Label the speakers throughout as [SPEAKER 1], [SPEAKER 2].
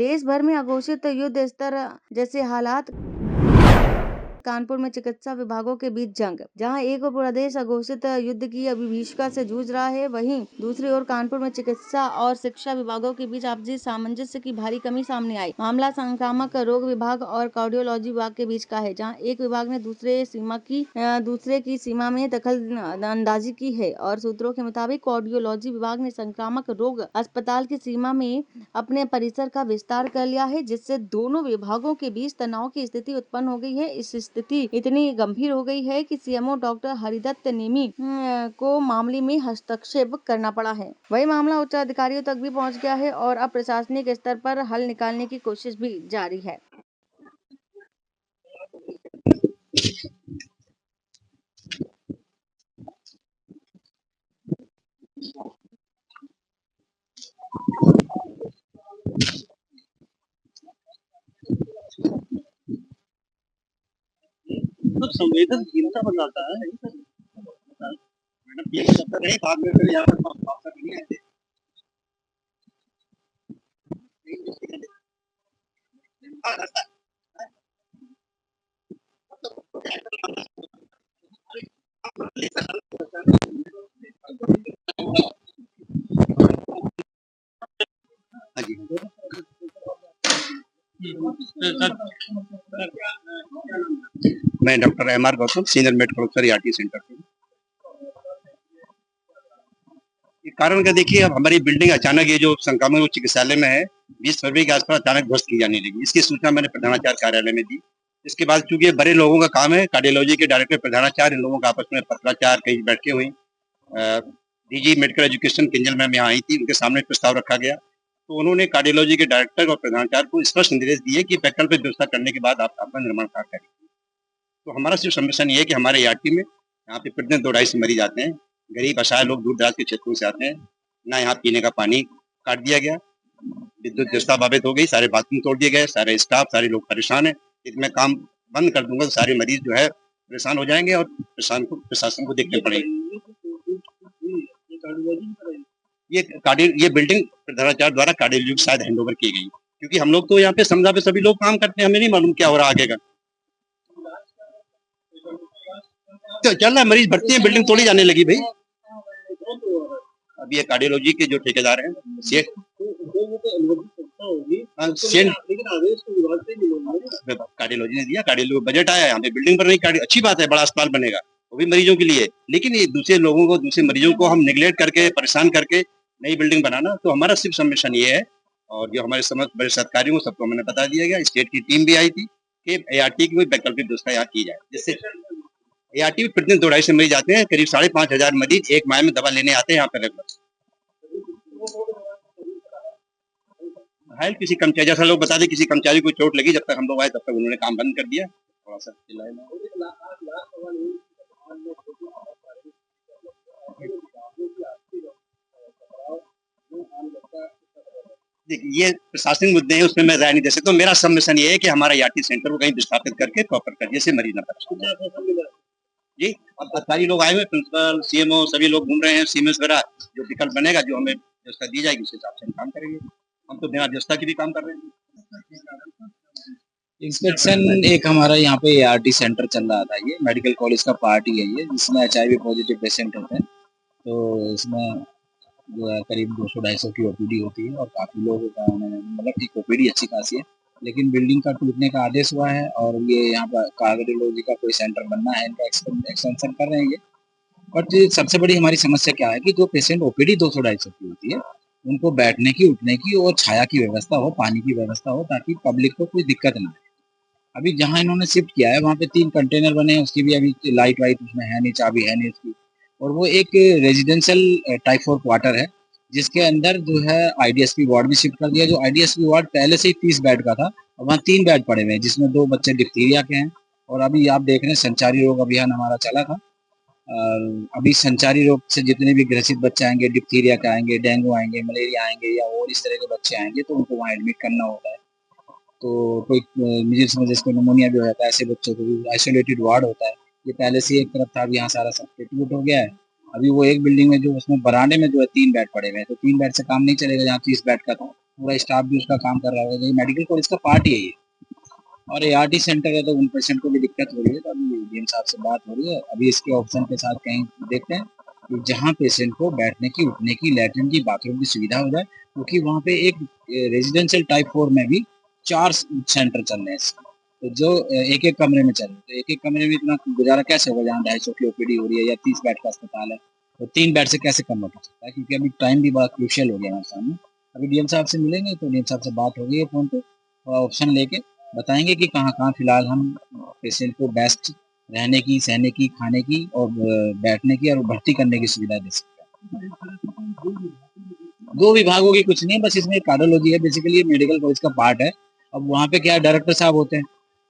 [SPEAKER 1] देश भर में अघोषित युद्ध स्तर जैसे हालात, कानपुर में चिकित्सा विभागों के बीच जंग। जहां एक ओर पूरा देश अघोषित युद्ध की अभिभीषिका से जूझ रहा है, वहीं दूसरी ओर कानपुर में चिकित्सा और शिक्षा विभागों के बीच आपसी सामंजस्य की भारी कमी सामने आई। मामला संक्रामक रोग विभाग और कार्डियोलॉजी विभाग के बीच का है, जहां एक विभाग ने दूसरे की सीमा में दखल अंदाजी की है और सूत्रों के मुताबिक कार्डियोलॉजी विभाग ने संक्रामक रोग अस्पताल की सीमा में अपने परिसर का विस्तार कर लिया है, जिससे दोनों विभागों के बीच तनाव की स्थिति उत्पन्न हो गई है। इस स्थिति इतनी गंभीर हो गई है कि सीएमओ डॉक्टर हरिदत्त नेमी को मामले में हस्तक्षेप करना पड़ा है। वही मामला उच्च अधिकारियों तक भी पहुंच गया है और अब प्रशासनिक स्तर पर हल निकालने की कोशिश भी जारी है।
[SPEAKER 2] तो संवेदनशीलता बताता है मैडम, ये लगता है बाद में फिर यहाँ पर वापस नहीं आते। मैं doctor MR. Gautam, senior medical officer ERT centre पे। ये कारण क्या, देखिए अब हमारी बिल्डिंग अचानक ये जो संक्रामक चिकित्सालय में है 20 फरवरी के आसपास अचानक ध्वस्त की जाने लगी। इसकी सूचना मैंने प्रधानाचार्य कार्यालय में दी। इसके बाद चूंकि बड़े लोगों का काम है, कार्डियोलॉजी के डायरेक्टर प्रधानाचार्य इन लोगों का आपस में पत्राचार कहीं बैठे हुई। DG medical education Kinjal ma'am यहाँ आई थी, उनके सामने प्रस्ताव रखा गया तो उन्होंने कार्डियोलॉजी के डायरेक्टर और प्रधानाचार्य को स्पष्ट निर्देश दिए कि वैकल्पिक व्यवस्था करने के बाद आप आपका निर्माण कार्य करें। तो हमारा सिर्फ सबमिशन ये है कि हमारे ईआरटी में यहाँ पे प्रतिदिन 2-250 मरीज आते हैं, गरीब असहाय लोग दूर दराज के क्षेत्रों से आते हैं। ना यहाँ पीने का पानी काट दिया गया, विद्युत व्यवस्था बाधित हो गई, सारे बाथरूम तोड़ दिए गए, सारे स्टाफ सारे लोग परेशान है। यदि मैं काम बंद कर दूंगा तो सारे मरीज जो है परेशान हो जाएंगे और प्रशासन को देखने पड़ेगी। ये बिल्डिंग प्रधानाचार्य द्वारा कार्डियोलॉजी को शायद हैंड ओवर की गई, क्योंकि हम लोग तो यहाँ पे समझा पे सभी लोग काम करते हैं, हमें नहीं मालूम क्या हो रहा आगे का। तो चल रहा है, मरीज भर्ती है, बिल्डिंग तोड़ी जाने लगी भाई। अब ये कार्डियोलॉजी के जो ठेकेदार हैं कार्डियोलॉजी ने दिया, कार्डियोलॉजी बजट आया, यहाँ पे बिल्डिंग पर नहीं, अच्छी बात है, बड़ा अस्पताल बनेगा वो भी मरीजों के लिए, लेकिन ये दूसरे लोगों को, दूसरे मरीजों को हम निगलेक्ट करके परेशान करके नई बिल्डिंग बनाना, तो हमारा सिर्फ सबमिशन ये है। और जो हमारे समस्त बड़े सरकारियों को सबको मैंने बता दिया गया, स्टेट की टीम भी आई थी कि एआरटी की कोई वैकल्पिक व्यवस्था यहाँ की जाए, जिससे एआरटी में प्रतिदिन 2-250 मरीज आते हैं, करीब 5,500 मरीज एक माह में दवा लेने आते हैं यहाँ पर लगभग। किसी कर्मचारी, जैसा लोग बता दें, किसी कर्मचारी को चोट लगी, जब तक हम लोग आए तब तक उन्होंने काम बंद कर दिया। थोड़ा सा देखिए, ये प्रशासनिक मुद्दे हैं, उसमें मैं राय नहीं दे सकता। तो मेरा सबमिशन ये है कि हमारा ईआरटी सेंटर को कहीं विस्थापित करके प्रॉपर कर दिए, मरीज न परेशान जी। अब अधिकारी लोग आए हुए, प्रिंसिपल, सीएमओ सभी लोग घूम रहे हैं, सीएमएस वगैरह, जो विकल्प बनेगा, जो हमें व्यवस्था दी जाएगी उस हिसाब से हम काम करेंगे। हम तो बिना व्यवस्था के भी काम कर रहे हैं।
[SPEAKER 3] इंस्पेक्शन एक हमारा यहाँ पे एआरटी सेंटर चल रहा था, ये मेडिकल कॉलेज का पार्ट ही है ये, जिसमें एचआईवी पॉजिटिव पेशेंट होते हैं। तो इसमें जो है करीब 200-250 की ओपीडी होती है और काफ़ी लोगों का मतलब ठीक ओपीडी अच्छी खासी है, लेकिन बिल्डिंग का टूटने का आदेश हुआ है और ये यहाँ पर कार्डियोलॉजी का कोई सेंटर बनना है, इनका एक्सटेंशन कर रहे हैं ये। बट सबसे बड़ी हमारी समस्या क्या है कि जो पेशेंट ओपीडी 200-250 की होती है, उनको बैठने की, उठने की और छाया की व्यवस्था हो, पानी की व्यवस्था हो, ताकि पब्लिक को कोई दिक्कत ना आए। अभी जहाँ इन्होंने शिफ्ट किया है वहाँ पे 3 कंटेनर बने हैं, उसकी भी अभी लाइट वाइट उसमें है नहीं, चाबी है नहीं उसकी, और वो एक रेजिडेंशियल टाइप 4 क्वार्टर है, जिसके अंदर जो है आईडीएसपी वार्ड भी शिफ्ट कर दिया। जो आईडीएसपी वार्ड पहले से ही 30 बेड का था और वहाँ 3 बेड पड़े हुए हैं, जिसमें 2 बच्चे डिप्थीरिया के हैं। और अभी आप देख रहे हैं संचारी रोग अभियान हमारा चला था, अभी संचारी रोग से जितने भी ग्रसित बच्चे आएंगे, डिप्थीरिया के आएंगे, डेंगू आएंगे, मलेरिया आएंगे या और इस तरह के बच्चे आएंगे, तो उनको वहाँ एडमिट करना होता है। तो कोई मिजिल्स में जिसको निमोनिया भी हो जाता है, ऐसे बच्चों को भी आइसोलेटेड वार्ड होता है। ये पहले से एक तरफ था, अब यहाँ सारा सब्स्टिट्यूट हो गया है। अभी वो एक बिल्डिंग में जो उसमें बरामदे में जो है 3 बेड पड़े हुए हैं, तो 3 बेड से काम नहीं चलेगा, जहाँ 30 बेड का था पूरा स्टाफ भी उसका काम कर रहा होगा। ये मेडिकल कॉलेज का पार्ट ही है ये, और ART सेंटर है, तो उन पेशेंट को भी दिक्कत हो रही है। तो अभी डीएम साहब से बात हो रही है, अभी इसके ऑप्शन के साथ कहीं देखते हैं कि जहाँ पेशेंट को बैठने की, उठने की, लैट्रिन की, बाथरूम की सुविधा हो जाए, क्योंकि वहाँ पे एक रेजिडेंशियल टाइप 4 में भी 4 सेंटर चल रहे हैं, तो जो एक एक कमरे में चल रहे हैं, तो एक एक कमरे में इतना गुजारा कैसे होगा, जहाँ 250 की OPD हो रही है या 30 बेड का अस्पताल है, तो 3 बेड से कैसे कन्वर्ट हो सकता है, क्योंकि अभी टाइम भी बड़ा क्रूशियल हो गया हमारे सामने। अभी डीएम साहब से मिलेंगे, तो डीएम साहब से बात हो गई है फोन पे, थोड़ा ऑप्शन लेके बताएंगे कि कहाँ कहाँ फिलहाल हम पेशेंट को बेस्ट रहने की, सहने की, खाने की और बैठने की और भर्ती करने की सुविधा दे सकते हैं। 2 विभागों की कुछ नहीं है, बस इसमें कार्डियोलॉजी है, बेसिकली मेडिकल कॉलेज का पार्ट है। अब वहाँ पे क्या डायरेक्टर साहब होते हैं,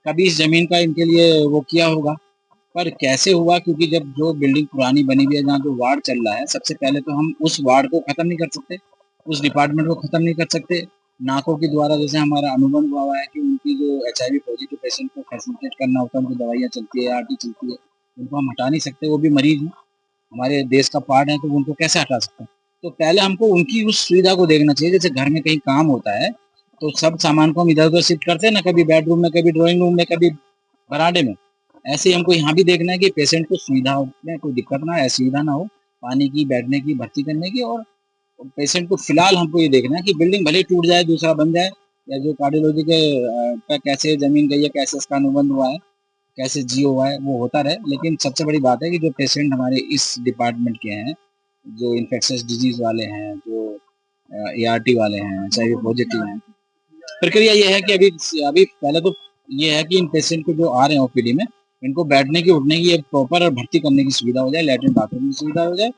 [SPEAKER 3] कभी इस जमीन का इनके लिए वो किया होगा, पर कैसे हुआ, क्योंकि जब जो बिल्डिंग पुरानी बनी हुई है, जहाँ जो वार्ड चल रहा है, सबसे पहले तो हम उस वार्ड को खत्म नहीं कर सकते, उस डिपार्टमेंट को खत्म नहीं कर सकते। नाकों के द्वारा जैसे हमारा अनुबंध हुआ है कि उनकी जो HIV पॉजिटिव पेशेंट को फैसिलिटेट करना होता है, उनकी दवाइयाँ चलती है, ART चलती है, उनको हम हटा नहीं सकते, वो भी मरीज हैं, हमारे देश का पार्ट है, तो उनको कैसे हटा सकते हैं। तो पहले हमको उनकी उस सुविधा को देखना चाहिए। जैसे घर में कहीं काम होता है, तो सब सामान को हम इधर उधर शिफ्ट करते हैं ना, कभी बेडरूम में, कभी ड्राइंग रूम में, कभी बरामदे में। ऐसे ही हमको यहाँ भी देखना है कि पेशेंट को सुविधा में कोई दिक्कत ना, असुविधा ना हो, पानी की, बैठने की, भर्ती करने की। और पेशेंट को फिलहाल हमको ये देखना है कि बिल्डिंग भले टूट जाए, दूसरा बन जाए, या जो कार्डियोलॉजी के का कैसे जमीन गई है, कैसे इसका अनुबंध हुआ है, कैसे जियो हुआ है, वो होता रहे। लेकिन सबसे बड़ी बात है कि जो पेशेंट हमारे इस डिपार्टमेंट के हैं, जो इन्फेक्शियस डिजीज वाले हैं, जो ART वाले हैं, HIV पॉजिटिव हैं, प्रक्रिया ये है कि अभी पहले तो ये है कि इन पेशेंट को जो आ रहे हैं OPD में, इनको बैठने की, उठने की, एक प्रॉपर भर्ती करने की सुविधा हो जाए, लैट्रिन बाथरूम की सुविधा हो जाए,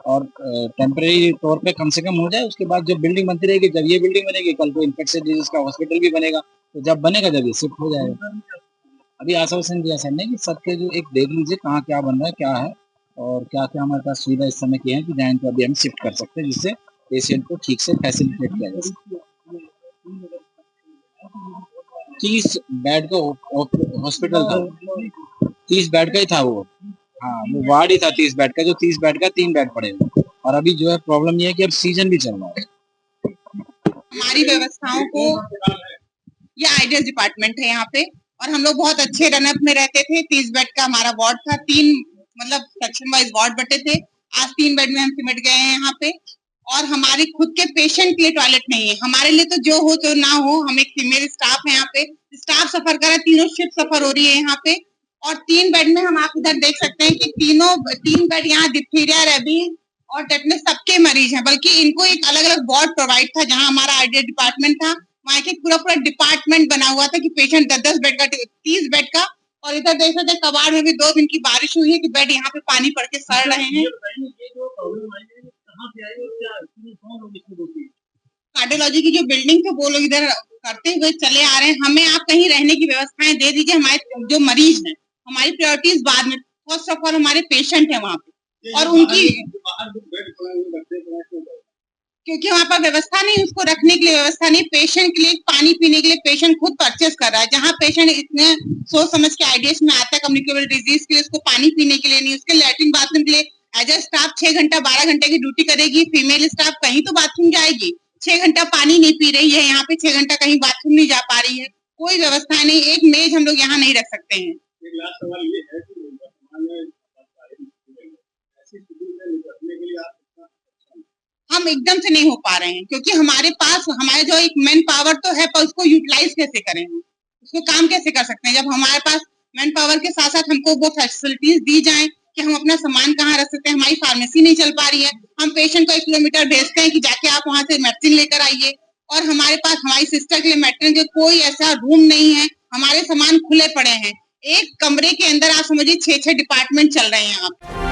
[SPEAKER 3] और टेम्परेरी तौर पे कम से कम हो जाए। उसके बाद जब बिल्डिंग बनती रहेगी, जब ये बिल्डिंग बनेगी, कल को इन्फेक्शियस डिजीज का हॉस्पिटल भी बनेगा, तो जब बनेगा, जब ये शिफ्ट हो जाएगा। अभी आश्वासन दिया सर ने कि सबके जो एक देख लीजिए कहाँ क्या बन रहा है, क्या है, और क्या क्या हमारे पास सुविधा इस समय की है कि जहाँ इनको अभी हम शिफ्ट कर सकते हैं, जिससे पेशेंट को ठीक से फैसिलिटेट किया जा सके। 30 बेड का हॉस्पिटल था, 30 बेड का ही था वो। हाँ, वो वार्ड ही था 30 बेड का, जो 30 बेड का 3 बेड पड़े हुए। और अभी जो है प्रॉब्लम ये है कि अब सीजन भी चल रहा है।
[SPEAKER 4] हमारी व्यवस्थाओं को, ये आइडियल डिपार्टमेंट है यहाँ पे, और हम लोग बहुत अच्छे रनअप में रहते थे। 30 बेड का हमारा वार्ड था, 3 मतलब सेक्शन वाइज वार्ड बटे थे। आज 3 बेड में हम सिमट गए हैं यहाँ पे, और हमारे खुद के पेशेंट के लिए टॉयलेट नहीं है। हमारे लिए तो जो हो तो ना हो, हम एक फीमेल स्टाफ है यहाँ पे, स्टाफ सफर कर रहा है, तीनों शिफ्ट सफर हो रही है यहाँ पे। और 3 बेड में हम आप इधर देख सकते हैं कि 3 बेड यहाँ डिप्थीरिया, रेबीज और टेटनस सबके मरीज हैं, बल्कि इनको एक अलग अलग वार्ड प्रोवाइड था। जहाँ हमारा आइडियल डिपार्टमेंट था, वहाँ एक पूरा डिपार्टमेंट बना हुआ था कि पेशेंट 10-10 बेड का, 30 बेड का। और इधर देख सकते हैं कबाड़ में भी 2 दिन की बारिश हुई है कि बेड यहाँ पे पानी पड़ के सड़ रहे हैं। कार्डियोलॉजी की जो बिल्डिंग थे वो लोग इधर करते हुए चले आ रहे हैं। हमें आप कहीं रहने की व्यवस्थाएं दे दीजिए। हमारे जो मरीज हैं, हमारी प्रायोरिटीज बाद में, फर्स्ट ऑफ ऑल हमारे पेशेंट है वहाँ पे, और उनकी, क्योंकि वहाँ पर व्यवस्था नहीं, उसको रखने के लिए व्यवस्था नहीं, पेशेंट के लिए पानी पीने के लिए पेशेंट खुद परचेस कर रहा है। जहाँ पेशेंट इतने सोच समझ के आइडियाज में आता है कम्युनिकेबल डिजीज के लिए, उसको पानी पीने के लिए नहीं, उसके लैट्रिन बाथरूम के लिए एज ए स्टाफ 6 घंटा 12 घंटे की ड्यूटी करेगी। फीमेल स्टाफ कहीं तो बाथरूम जाएगी, 6 घंटा पानी नहीं पी रही है यहाँ पे, 6 घंटा कहीं बाथरूम नहीं जा पा रही है, कोई व्यवस्था नहीं। एक मेज हम लोग यहाँ नहीं रख सकते हैं। हम एकदम से नहीं हो पा रहे हैं, क्योंकि हमारे पास हमारे जो एक मैन पावर तो है, पर उसको यूटिलाइज कैसे करें, उसको काम कैसे कर सकते हैं। जब हमारे पास मैन पावर के साथ साथ हमको वो फैसिलिटीज दी जाएं कि हम अपना सामान कहाँ रख सकते हैं। हमारी फार्मेसी नहीं चल पा रही है, हम पेशेंट को 1 किलोमीटर भेजते हैं कि जाके आप वहां से मेडिसिन लेकर आइए, और हमारे पास हमारी सिस्टर के लिए मेडिसिन के कोई ऐसा रूम नहीं है। हमारे सामान खुले पड़े हैं, एक कमरे के अंदर आप समझिए 6-6 डिपार्टमेंट चल रहे हैं यहाँ पे।